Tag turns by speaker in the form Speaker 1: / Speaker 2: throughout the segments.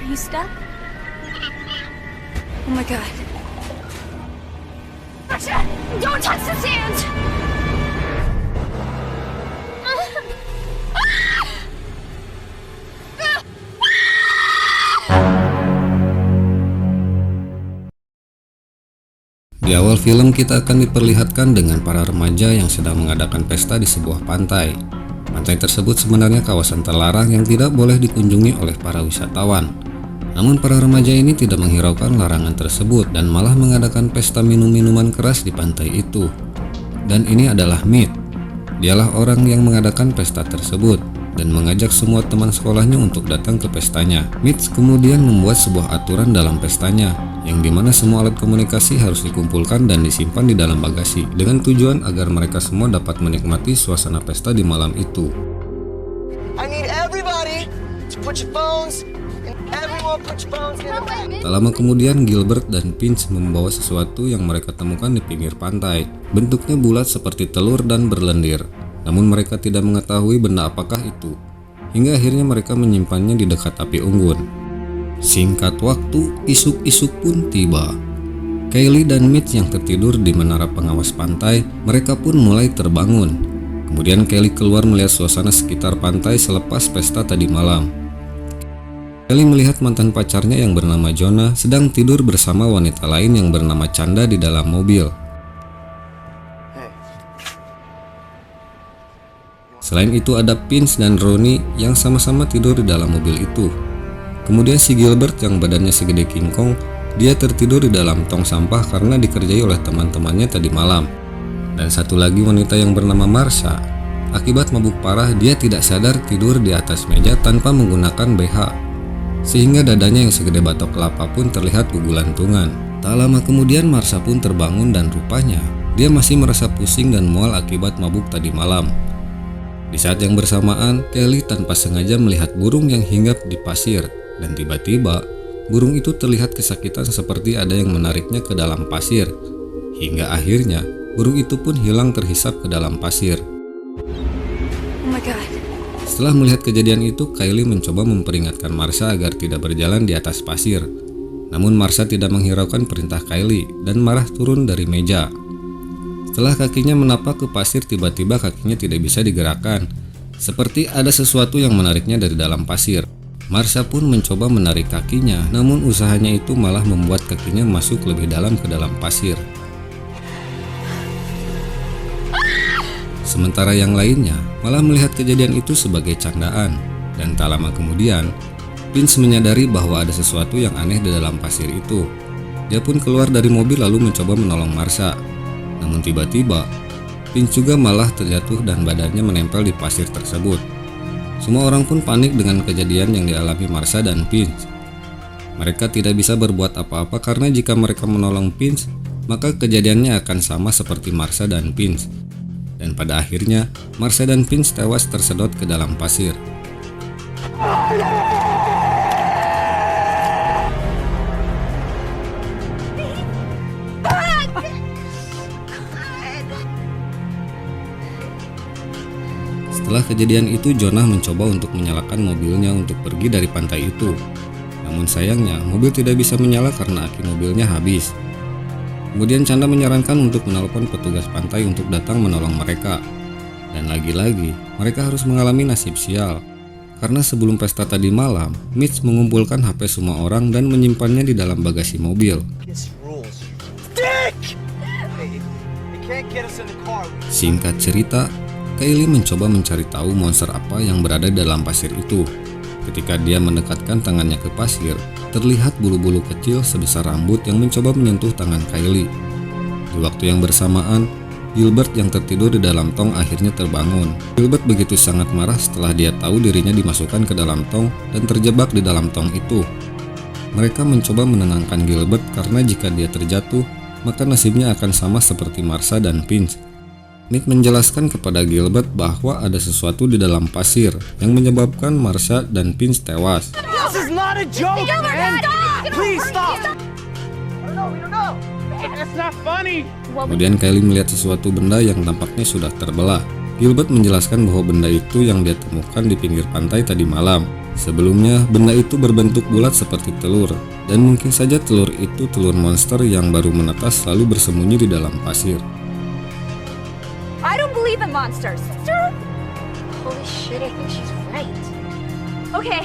Speaker 1: Are you stuck? Oh my god. Gotcha! Don't touch the sand!
Speaker 2: Di awal film kita akan diperlihatkan dengan para remaja yang sedang mengadakan pesta di sebuah pantai. Pantai tersebut sebenarnya kawasan terlarang yang tidak boleh dikunjungi oleh para wisatawan. Namun para remaja ini tidak menghiraukan larangan tersebut dan malah mengadakan pesta minum-minuman keras di pantai itu. Dan ini adalah Mitch. Dialah orang yang mengadakan pesta tersebut dan mengajak semua teman sekolahnya untuk datang ke pestanya. Mitch kemudian membuat sebuah aturan dalam pestanya, yang dimana semua alat komunikasi harus dikumpulkan dan disimpan di dalam bagasi, dengan tujuan agar mereka semua dapat menikmati suasana pesta di malam itu.
Speaker 3: I need everybody to put your phones and everyone put your phones in the bag.
Speaker 2: Tak lama kemudian Gilbert dan Finch membawa sesuatu yang mereka temukan di pinggir pantai. Bentuknya bulat seperti telur dan berlendir. Namun mereka tidak mengetahui benda apakah itu. Hingga akhirnya mereka menyimpannya di dekat api unggun. Singkat waktu, isuk-isuk pun tiba. Kylie dan Mitch yang tertidur di menara pengawas pantai, mereka pun mulai terbangun. Kemudian Kylie keluar melihat suasana sekitar pantai selepas pesta tadi malam. Kylie melihat mantan pacarnya yang bernama Jonah sedang tidur bersama wanita lain yang bernama Chanda di dalam mobil. Selain itu ada Finch dan Ronnie yang sama-sama tidur di dalam mobil itu. Kemudian si Gilbert yang badannya segede King Kong, dia tertidur di dalam tong sampah karena dikerjai oleh teman-temannya tadi malam. Dan satu lagi wanita yang bernama Marsha. Akibat mabuk parah, dia tidak sadar tidur di atas meja tanpa menggunakan BH. Sehingga dadanya yang segede batok kelapa pun terlihat gugulantungan. Tak lama kemudian Marsha pun terbangun dan rupanya dia masih merasa pusing dan mual akibat mabuk tadi malam. Di saat yang bersamaan, Kylie tanpa sengaja melihat burung yang hinggap di pasir dan tiba-tiba burung itu terlihat kesakitan seperti ada yang menariknya ke dalam pasir. Hingga akhirnya burung itu pun hilang terhisap ke dalam pasir.
Speaker 1: Oh my god.
Speaker 2: Setelah melihat kejadian itu, Kylie mencoba memperingatkan Marsha agar tidak berjalan di atas pasir. Namun Marsha tidak menghiraukan perintah Kylie dan marah turun dari meja. Setelah kakinya menapak ke pasir, tiba-tiba kakinya tidak bisa digerakkan. Seperti ada sesuatu yang menariknya dari dalam pasir. Marsha pun mencoba menarik kakinya, namun usahanya itu malah membuat kakinya masuk lebih dalam ke dalam pasir. Sementara yang lainnya malah melihat kejadian itu sebagai candaan. Dan tak lama kemudian, Finch menyadari bahwa ada sesuatu yang aneh di dalam pasir itu. Dia pun keluar dari mobil lalu mencoba menolong Marsha. Namun tiba-tiba, Finch juga malah terjatuh dan badannya menempel di pasir tersebut. Semua orang pun panik dengan kejadian yang dialami Marsha dan Finch. Mereka tidak bisa berbuat apa-apa karena jika mereka menolong Finch, maka kejadiannya akan sama seperti Marsha dan Finch. Dan pada akhirnya, Marsha dan Finch tewas tersedot ke dalam pasir. Setelah kejadian itu, Jonah mencoba untuk menyalakan mobilnya untuk pergi dari pantai itu. Namun sayangnya, mobil tidak bisa menyala karena aki mobilnya habis. Kemudian Chanda menyarankan untuk menelpon petugas pantai untuk datang menolong mereka. Dan lagi-lagi, mereka harus mengalami nasib sial. Karena sebelum pesta tadi malam, Mitch mengumpulkan HP semua orang dan menyimpannya di dalam bagasi mobil. Singkat cerita, Kylie mencoba mencari tahu monster apa yang berada dalam pasir itu. Ketika dia mendekatkan tangannya ke pasir, terlihat bulu-bulu kecil sebesar rambut yang mencoba menyentuh tangan Kylie. Di waktu yang bersamaan, Gilbert yang tertidur di dalam tong akhirnya terbangun. Gilbert begitu sangat marah setelah dia tahu dirinya dimasukkan ke dalam tong dan terjebak di dalam tong itu. Mereka mencoba menenangkan Gilbert karena jika dia terjatuh, maka nasibnya akan sama seperti Marsha dan Finch. Nick menjelaskan kepada Gilbert bahwa ada sesuatu di dalam pasir yang menyebabkan Marsha dan Finch tewas.
Speaker 3: This is not a joke, man. Please stop. I don't know. It's not funny.
Speaker 2: Kemudian Kylie melihat sesuatu benda yang tampaknya sudah terbelah. Gilbert menjelaskan bahwa benda itu yang dia temukan di pinggir pantai tadi malam. Sebelumnya, benda itu berbentuk bulat seperti telur, dan mungkin saja telur itu telur monster yang baru menetas lalu bersembunyi di dalam pasir.
Speaker 1: I don't believe in monsters. Holy shit, I think she's right. Okay,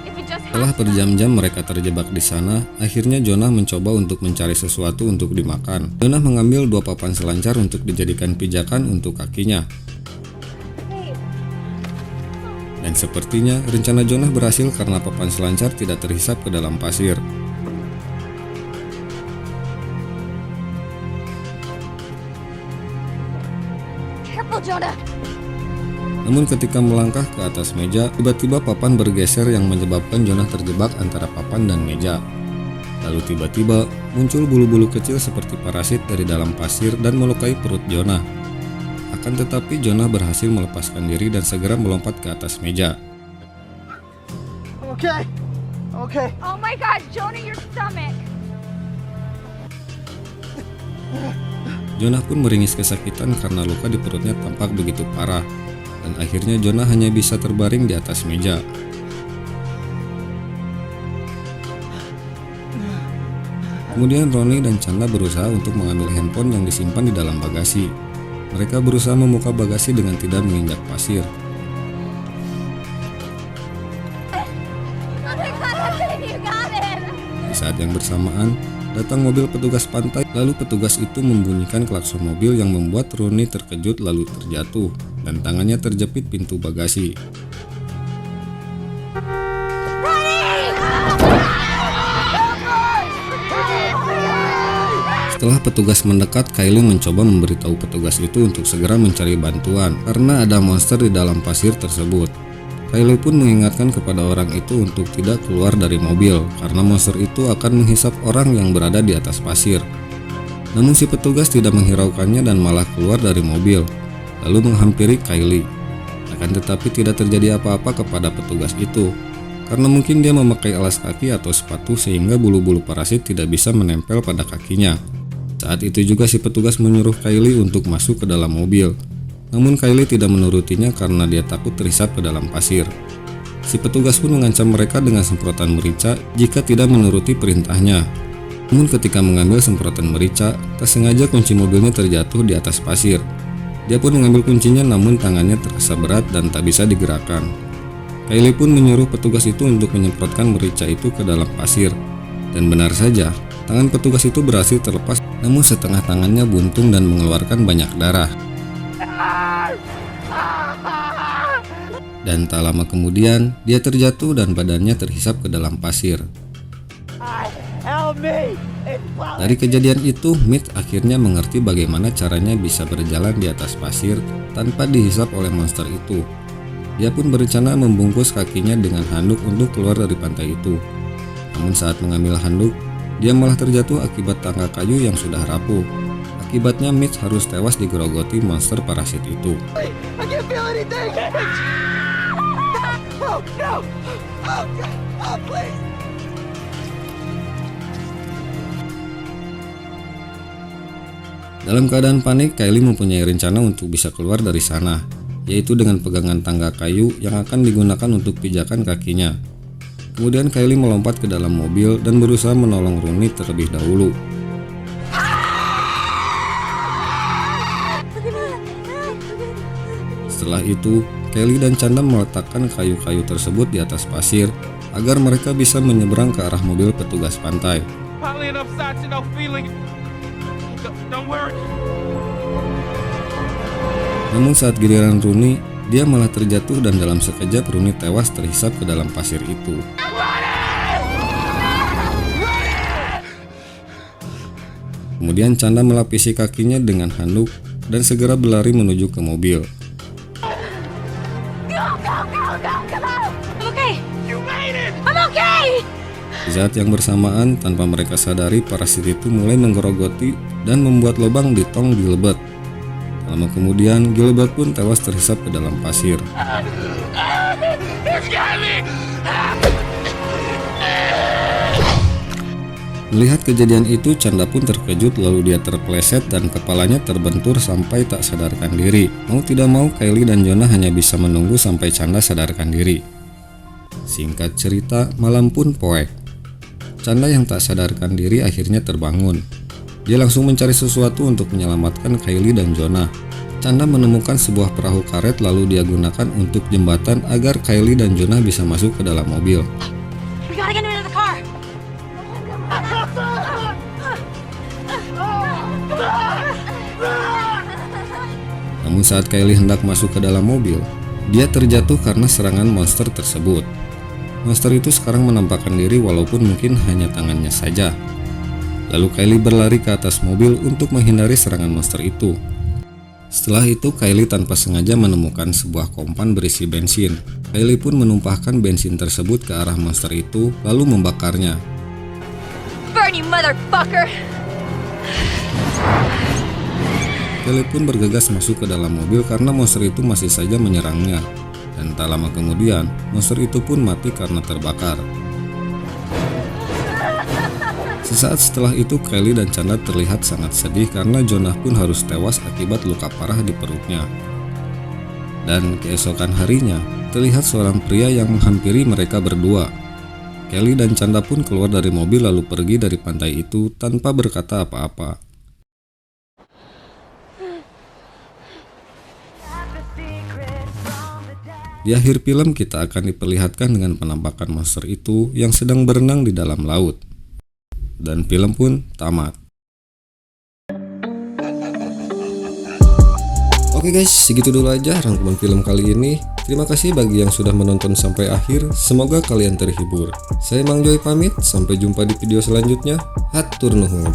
Speaker 1: if it just
Speaker 2: Setelah berjam-jam mereka terjebak di sana, akhirnya Jonah mencoba untuk mencari sesuatu untuk dimakan. Jonah mengambil 2 papan selancar untuk dijadikan pijakan untuk kakinya. Dan sepertinya rencana Jonah berhasil karena papan selancar tidak terhisap ke dalam pasir.
Speaker 1: careful, Jonah.
Speaker 2: Namun ketika melangkah ke atas meja, tiba-tiba papan bergeser yang menyebabkan Jonah terjebak antara papan dan meja. Lalu tiba-tiba muncul bulu-bulu kecil seperti parasit dari dalam pasir dan melukai perut Jonah. Akan tetapi Jonah berhasil melepaskan diri dan segera melompat ke atas meja.
Speaker 3: Okay. Okay.
Speaker 1: Oh my god, Jonah, your stomach.
Speaker 2: Jonah pun meringis kesakitan karena luka di perutnya tampak begitu parah. Dan akhirnya Jonah hanya bisa terbaring di atas meja. Kemudian Ronnie dan Chandler berusaha untuk mengambil handphone yang disimpan di dalam bagasi. Mereka berusaha membuka bagasi dengan tidak menginjak pasir.
Speaker 1: You got it.
Speaker 2: Di saat yang bersamaan, datang mobil petugas pantai, lalu petugas itu membunyikan klakson mobil yang membuat Ronnie terkejut lalu terjatuh, dan tangannya terjepit pintu bagasi. Setelah petugas mendekat, Kylie mencoba memberitahu petugas itu untuk segera mencari bantuan karena ada monster di dalam pasir tersebut. Kylie pun mengingatkan kepada orang itu untuk tidak keluar dari mobil karena monster itu akan menghisap orang yang berada di atas pasir. Namun si petugas tidak menghiraukannya dan malah keluar dari mobil, lalu menghampiri Kylie. Akan tetapi tidak terjadi apa-apa kepada petugas itu, karena mungkin dia memakai alas kaki atau sepatu sehingga bulu-bulu parasit tidak bisa menempel pada kakinya. Saat itu juga si petugas menyuruh Kylie untuk masuk ke dalam mobil. Namun Kylie tidak menurutinya karena dia takut terhisap ke dalam pasir. Si petugas pun mengancam mereka dengan semprotan merica jika tidak menuruti perintahnya. Namun ketika mengambil semprotan merica, tak sengaja kunci mobilnya terjatuh di atas pasir. Dia pun mengambil kuncinya namun tangannya terasa berat dan tak bisa digerakkan. Kylie pun menyuruh petugas itu untuk menyemprotkan merica itu ke dalam pasir. Dan benar saja, tangan petugas itu berhasil terlepas, namun setengah tangannya buntung dan mengeluarkan banyak darah. Dan tak lama kemudian, dia terjatuh dan badannya terhisap ke dalam pasir. Dari kejadian itu, Mitch akhirnya mengerti bagaimana caranya bisa berjalan di atas pasir tanpa dihisap oleh monster itu. Dia pun berencana membungkus kakinya dengan handuk untuk keluar dari pantai itu. Namun saat mengambil handuk, dia malah terjatuh akibat tangga kayu yang sudah rapuh. Akibatnya Mitch harus tewas digerogoti monster parasit itu.
Speaker 3: I can't feel anything. Oh no! Oh God! Oh please!
Speaker 2: Dalam keadaan panik, Kylie mempunyai rencana untuk bisa keluar dari sana, yaitu dengan pegangan tangga kayu yang akan digunakan untuk pijakan kakinya. Kemudian Kylie melompat ke dalam mobil dan berusaha menolong Ronnie terlebih dahulu. Setelah itu, Kylie dan Chandler meletakkan kayu-kayu tersebut di atas pasir agar mereka bisa menyeberang ke arah mobil petugas pantai. Namun saat giliran Ronnie, dia malah terjatuh dan dalam sekejap Ronnie tewas terhisap ke dalam pasir itu. Kemudian Chandler melapisi kakinya dengan handuk dan segera berlari menuju ke mobil.
Speaker 1: I'm okay. You made it. I'm okay.
Speaker 2: Di saat yang bersamaan, tanpa mereka sadari, parasit itu mulai menggerogoti dan membuat lubang di tong Gilbert. Lama kemudian, Gilbert pun tewas terhisap ke dalam pasir. Melihat kejadian itu, Chanda pun terkejut lalu dia terpeleset dan kepalanya terbentur sampai tak sadarkan diri. Mau tidak mau, Kylie dan Jonah hanya bisa menunggu sampai Chanda sadarkan diri. Singkat cerita, malam pun poek. Chanda yang tak sadarkan diri akhirnya terbangun. Dia langsung mencari sesuatu untuk menyelamatkan Kylie dan Jonah. Chanda menemukan sebuah perahu karet lalu dia gunakan untuk jembatan agar Kylie dan Jonah bisa masuk ke dalam mobil.
Speaker 1: We gotta get him into the car.
Speaker 2: Namun saat Kylie hendak masuk ke dalam mobil, dia terjatuh karena serangan monster tersebut. Monster itu sekarang menampakkan diri walaupun mungkin hanya tangannya saja. Lalu Kylie berlari ke atas mobil untuk menghindari serangan monster itu. Setelah itu Kylie tanpa sengaja menemukan sebuah kompan berisi bensin. Kylie pun menumpahkan bensin tersebut ke arah monster itu lalu membakarnya.
Speaker 1: Burn, you motherfucker!
Speaker 2: Kylie pun bergegas masuk ke dalam mobil karena monster itu masih saja menyerangnya. Dan tak lama kemudian, monster itu pun mati karena terbakar. Sesaat setelah itu, Kylie dan Chanda terlihat sangat sedih karena Jonah pun harus tewas akibat luka parah di perutnya. Dan keesokan harinya, terlihat seorang pria yang menghampiri mereka berdua. Kylie dan Chanda pun keluar dari mobil lalu pergi dari pantai itu tanpa berkata apa-apa. Di akhir film kita akan diperlihatkan dengan penampakan monster itu yang sedang berenang di dalam laut. Dan film pun tamat. Oke guys, segitu dulu aja rangkuman film kali ini. Terima kasih bagi yang sudah menonton sampai akhir. Semoga kalian terhibur. Saya Mang Joy pamit, sampai jumpa di video selanjutnya. Hatur nuhun.